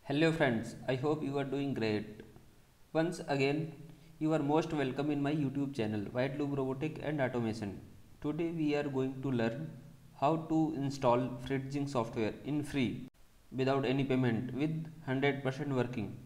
Hello friends, I hope you are doing great. Once again, you are most welcome in my YouTube channel White Loop Robotic and Automation. Today we are going to learn how to install fridging software in free without any payment with 100% working.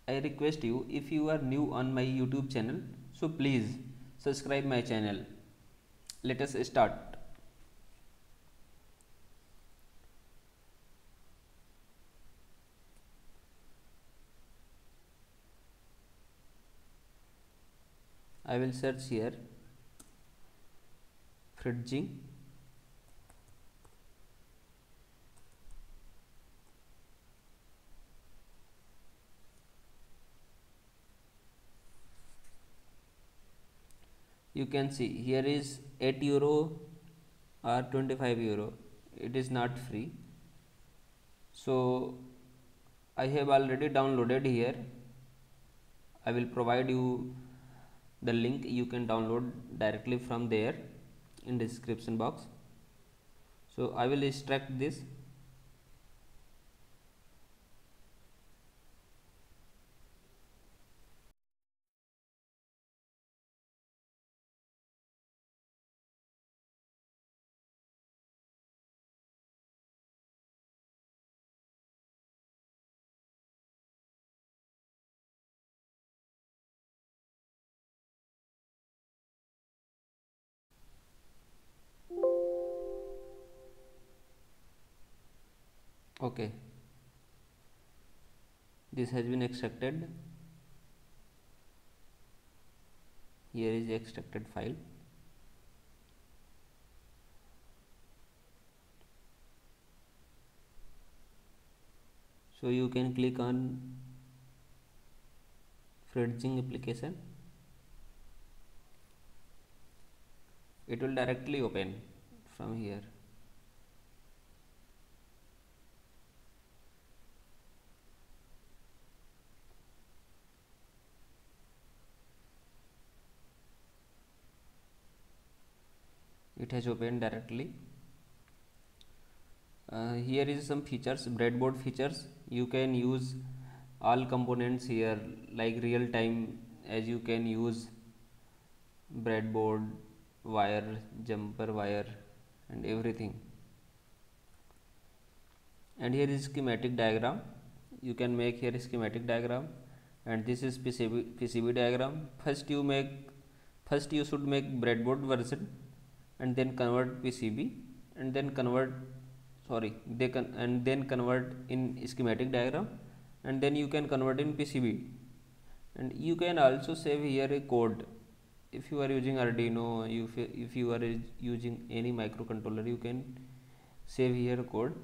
I request you, if you are new on my YouTube channel, so please subscribe my channel. Let us start. I will search here fridging. You can see here is 8 euro or 25 euro. It is not free. So I have already downloaded here. I will provide you the link. You can download directly from there in description box. So I will extract this. Okay, this has been extracted. Here is the extracted file. So you can click on fridging application. It will directly open from here. It has opened directly. Here is some features, breadboard features. You can use all components here like real time, as you can use breadboard, wire, jumper wire and everything. And here is schematic diagram. You can make here schematic diagram, and this is PCB diagram. First you should make breadboard version and then convert PCB and then convert and then convert in schematic diagram, and then you can convert in PCB. And you can also save here a code. If you are using Arduino, if you are using any microcontroller, you can save here code.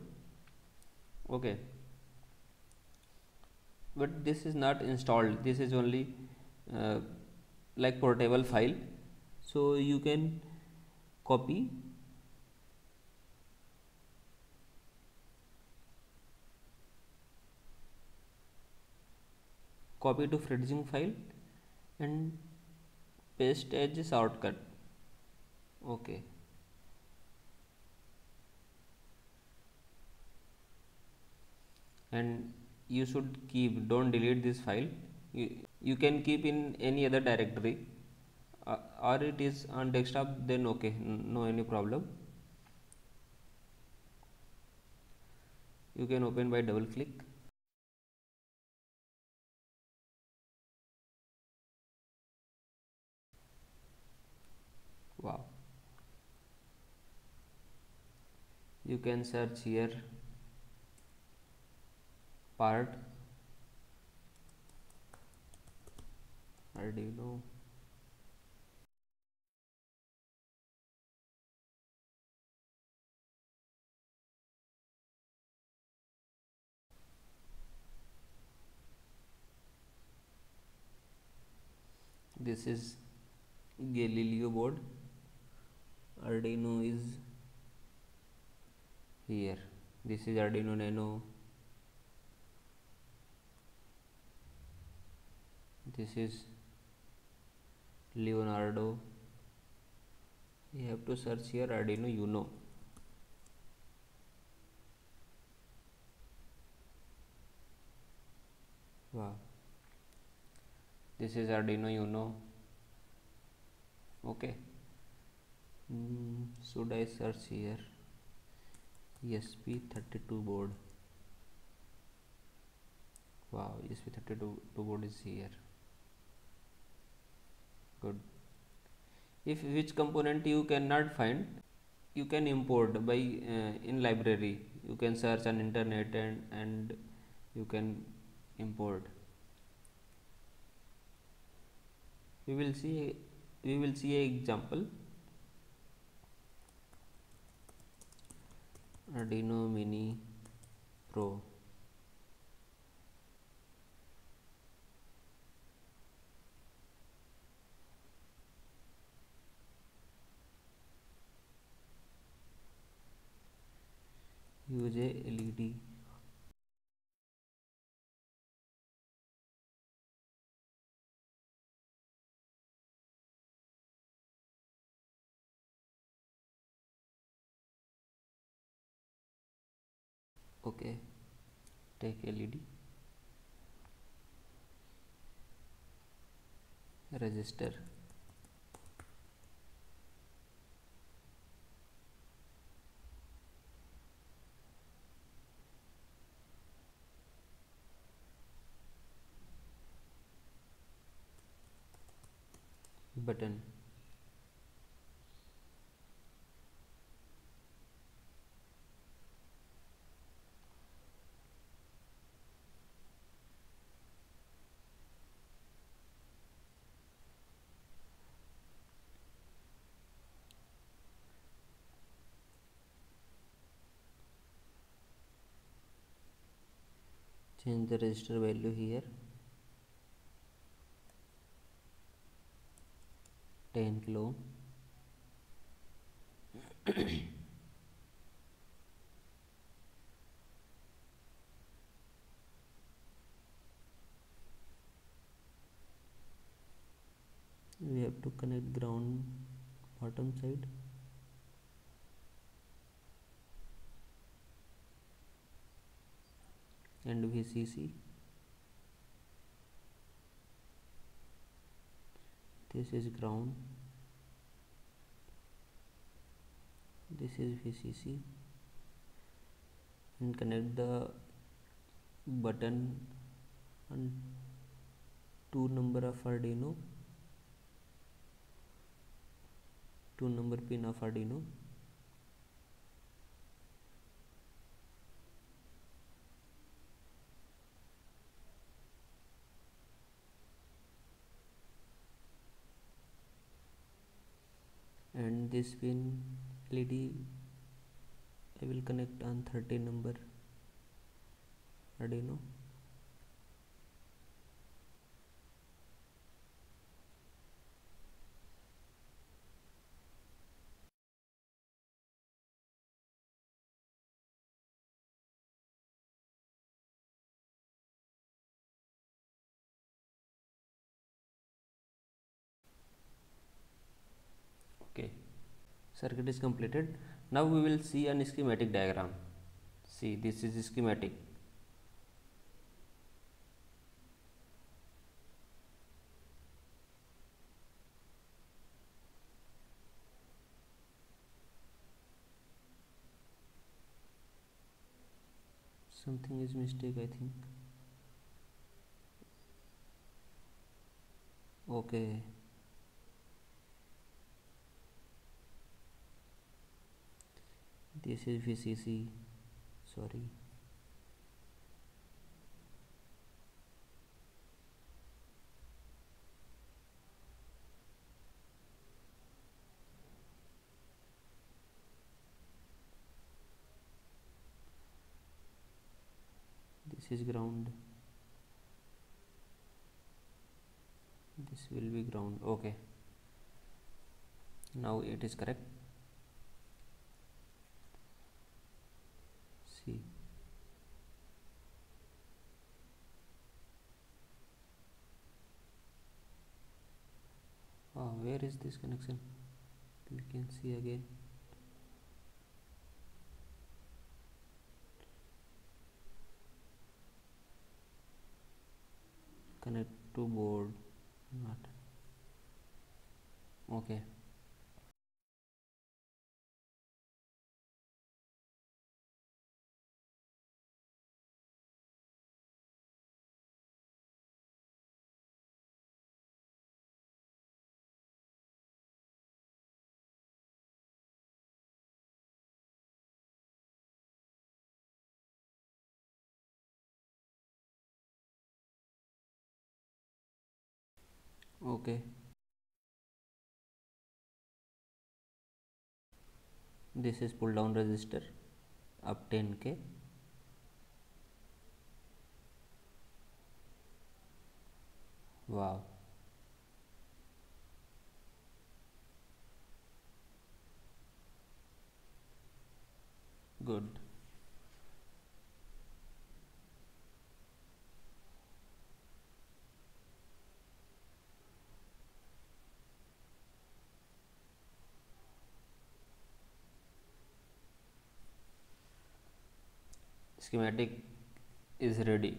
Okay, but this is not installed. This is only uh, like portable file. So you can copy to fridging file and paste as a shortcut. Okay, and you should keep, don't delete this file. You can keep in any other directory, or it is on desktop, then okay, no any problem. You can open by double click. Wow, you can search here part Arduino. This is Galileo board. Arduino is here. This is Arduino Nano. This is Leonardo. You have to search here Arduino Uno. Wow, this is Arduino Uno. Okay. Should I search here? ESP32 board. Wow, ESP32 board is here. Good. If which component you cannot find, you can import by in library. You can search on internet and you can import. We will see a example. Arduino Mini Pro. Use a LED. Okay, take LED. Register. Button. Change the register value here. 10 kilo. We have to connect ground bottom side. And VCC. This is ground. This is VCC. And connect the button on 2 number of Arduino. 2 number pin of Arduino. And this pin LED I will connect on 30 number Arduino. Okay, circuit is completed. Now we will see an schematic diagram. See, this is schematic. Something is mistake, I think. Okay. This is VCC. Sorry. This is ground. This will be ground. Okay. Now it is correct. See. Where is this connection? We can see again. connect to board, not okay. Okay, this is pull down resistor up 10k. Wow, good. Schematic is ready.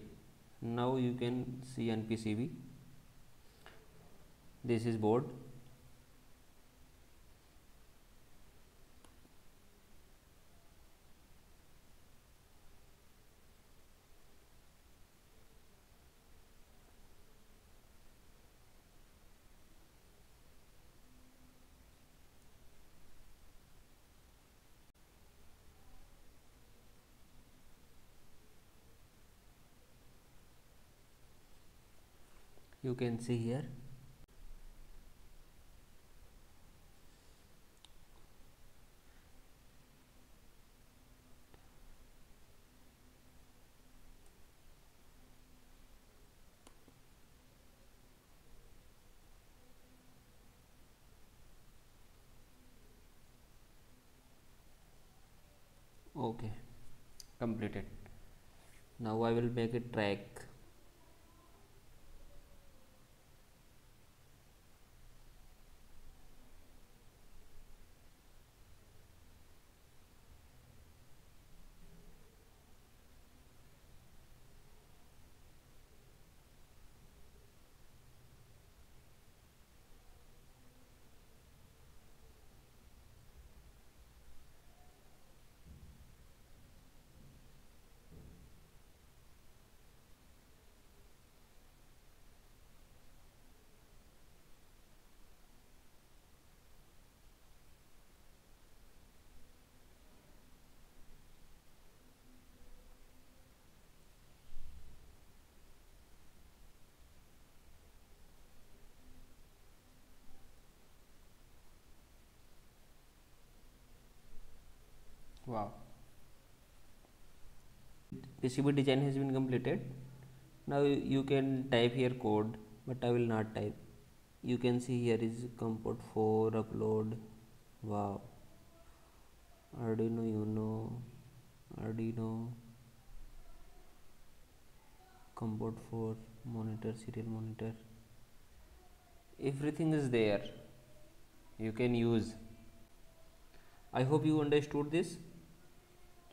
Now you can see on PCB. This is board. You can see here. Okay, completed. Now I will make a track. Wow, PCB design has been completed. Now you can type here code, but I will not type. You can see here is comport 4 upload. Wow, Arduino Uno, Arduino comport 4 monitor, serial monitor, everything is there, you can use. I hope you understood this.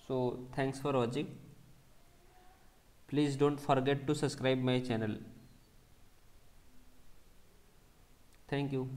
So thanks for watching. Please don't forget to subscribe my channel. Thank you.